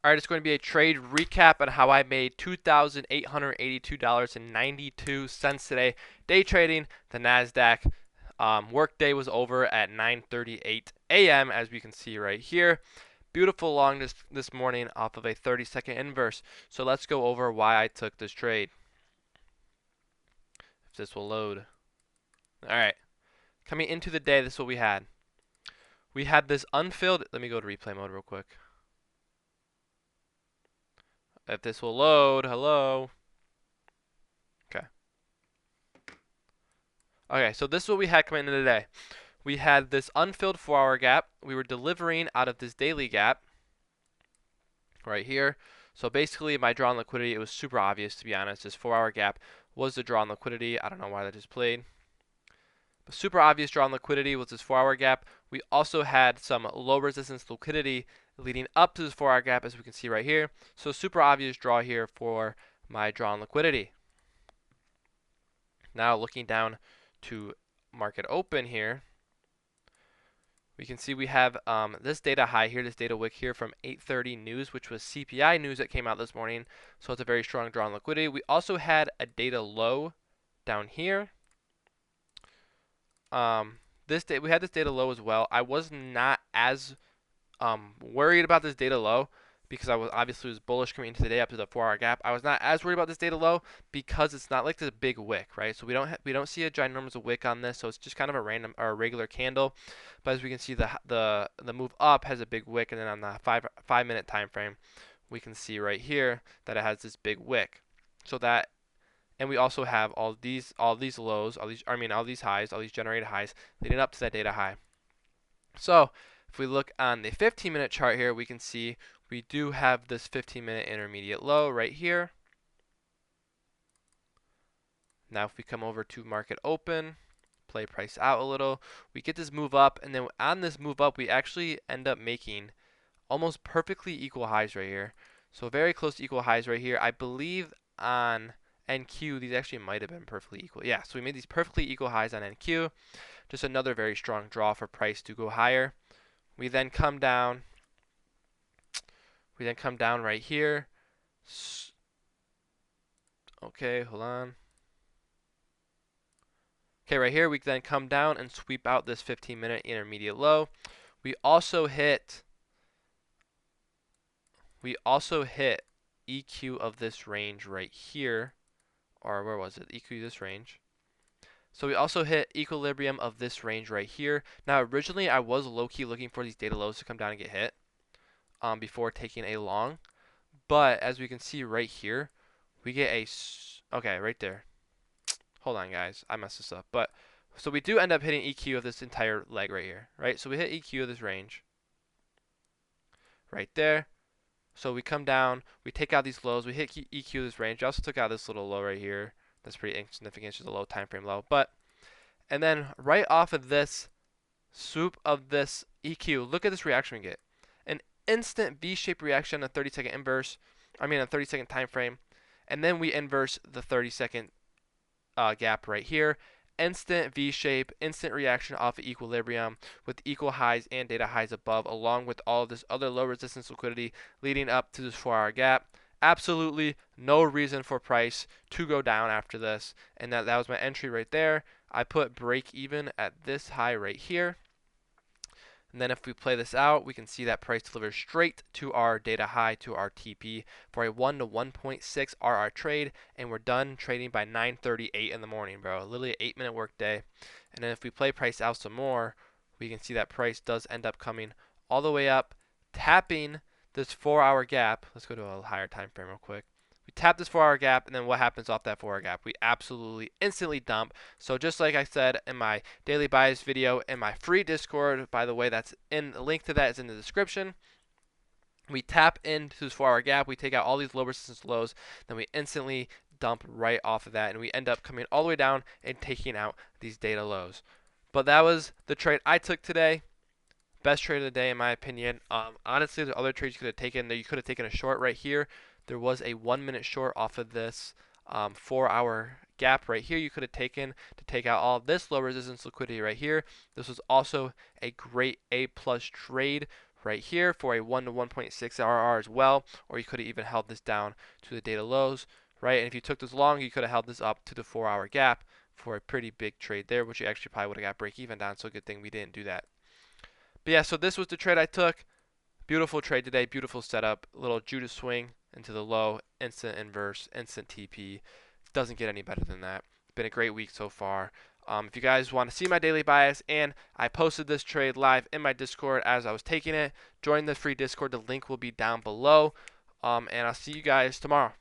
Alright, it's going to be a trade recap on how I made $2,882.92 today. Day trading the NASDAQ. Workday was over at 9:38 a.m. as we can see right here. Beautiful long this morning off of a 30-second inverse. So let's go over why I took this trade. If this will load. Alright, coming into the day, this is what we had. We had this unfilled, let me go to replay mode real quick. If this will load, hello. Okay. Okay, so this is what we had coming into the day. We had this unfilled 4-hour gap. We were delivering out of this daily gap right here. So basically, my draw on liquidity, it was super obvious, to be honest. This 4-hour gap was the draw on liquidity. I don't know why that just played. But super obvious draw on liquidity was this 4-hour gap. We also had some low resistance liquidity leading up to this 4-hour gap, as we can see right here. So super obvious draw here for my draw on liquidity. Now looking down to market open here, we can see we have this data high here, this data wick here from 8:30 news, which was CPI news that came out this morning. So it's a very strong draw on liquidity. We also had a data low down here. We had this data low as well. I was not as worried about this data low because I was obviously bullish coming into the day up to the 4-hour gap. I was not as worried about this data low because it's not like this big wick, right? So we don't see a ginormous wick on this, so it's just kind of a random or a regular candle. But as we can see, the move up has a big wick, and then on the 5-minute time frame, we can see right here that it has this big wick. So that, and we also have all these lows, all these highs, all these generated highs leading up to that data high. So if we look on the 15-minute chart here, we can see we do have this 15-minute intermediate low right here. Now if we come over to market open, play price out a little, we get this move up, and then on this move up, we actually end up making almost perfectly equal highs right here. So very close to equal highs right here. I believe on NQ, these actually might have been perfectly equal. Yeah, so we made these perfectly equal highs on NQ. Just another very strong draw for price to go higher. We then come down. Right here. Okay, hold on. Okay, right here we then come down and sweep out this 15-minute intermediate low. We also hit EQ of this range right here, or where was it? EQ this range. So we also hit equilibrium of this range right here. Now originally I was low-key looking for these data lows to come down and get hit before taking a long. But as we can see right here, we get okay, right there. Hold on, guys. I messed this up. But so we do end up hitting EQ of this entire leg right here, right? So we hit EQ of this range right there. So we come down, we take out these lows, we hit EQ of this range. I also took out this little low right here. That's pretty insignificant. It's just a low time frame low. And then right off of this swoop of this EQ, look at this reaction we get. An instant V-shaped reaction, a 30-second inverse. A 30-second time frame, and then we inverse the 30-second gap right here. Instant V-shape, instant reaction off of equilibrium with equal highs and data highs above, along with all of this other low resistance liquidity leading up to this 4-hour gap. Absolutely no reason for price to go down after this, and that was my entry right there. I put break even at this high right here. And then if we play this out, we can see that price delivers straight to our data high, to our TP, for a 1 to 1.6 RR trade, and we're done trading by 9:38 in the morning, bro. Literally an 8-minute work day. And then if we play price out some more, we can see that price does end up coming all the way up, tapping this 4-hour gap. Let's go to a higher time frame real quick. We tap this 4-hour gap, and then what happens off that 4-hour gap? We absolutely instantly dump. So just like I said in my daily bias video in my free Discord, by the way, that's in the link to that is in the description. We tap into this 4-hour gap, we take out all these low resistance lows, then we instantly dump right off of that, and we end up coming all the way down and taking out these data lows. But that was the trade I took today. Best trade of the day in my opinion. Honestly, there's other trades you could have taken. You could have taken a short right here. There was a 1-minute short off of this 4-hour gap right here you could have taken to take out all this low resistance liquidity right here. This was also a great A+ trade right here for a 1 to 1.6 RR as well, or you could have even held this down to the data lows, right? And if you took this long, you could have held this up to the 4-hour gap for a pretty big trade there, which you actually probably would have got break even down, so good thing we didn't do that. But yeah, so this was the trade I took. Beautiful trade today, beautiful setup, little Judas swing into the low, instant inverse, instant TP. Doesn't get any better than that. It's been a great week so far. If you guys want to see my daily bias, and I posted this trade live in my Discord as I was taking it, join the free Discord. The link will be down below. And I'll see you guys tomorrow.